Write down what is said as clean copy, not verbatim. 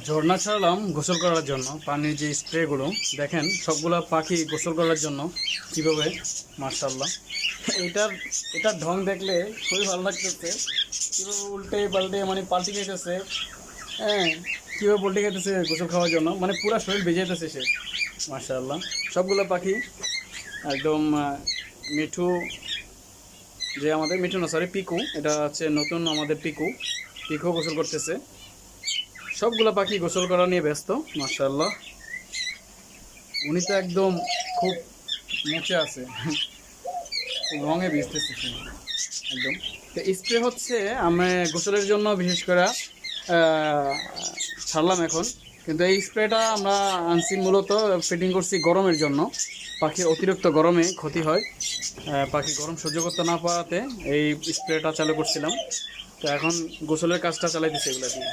ঝর্ণা ছাড়লাম গোসল করার জন্য, পানির যে স্প্রেগুলো দেখেন সবগুলা পাখি গোসল করার জন্য কীভাবে, মার্শাল্লাহ। এটার এটার ঢং দেখলে খুবই ভালো লাগতেছে, কীভাবে উল্টে পাল্টে মানে পাল্টি খাইতেছে। হ্যাঁ, কীভাবে পোল্ট্রি খাইতেছে গোসল খাওয়ার জন্য, মানে পুরো শরীর বেজে যেতেছে সে, মার্শাল্লাহ। সবগুলো পাখি একদম মিঠু, যে আমাদের মিঠু না, সরি পিকু, এটা হচ্ছে নতুন আমাদের পিকু। পিকু গোসল করতেছে। সবগুলো পাখি গোসল করা নিয়ে ব্যস্ত, মাশাআল্লাহ। উনি তো একদম খুব মুচে আছে, খুব রঙে ভিজতেছে সে একদম। তো স্প্রে হচ্ছে আমি গোসলের জন্য বিশেষ করে ছাড়লাম এখন, কিন্তু এই স্প্রেটা আমরা আনছি মূলত ফিটিং করছি গরমের জন্য। পাখির অতিরিক্ত গরমে ক্ষতি হয়, পাখি গরম সহ্য করতে না পারাতে এই স্প্রেটা চালু করছিলাম। তো এখন গোসলের কাজটা চালাইতেছি এগুলো দিয়ে।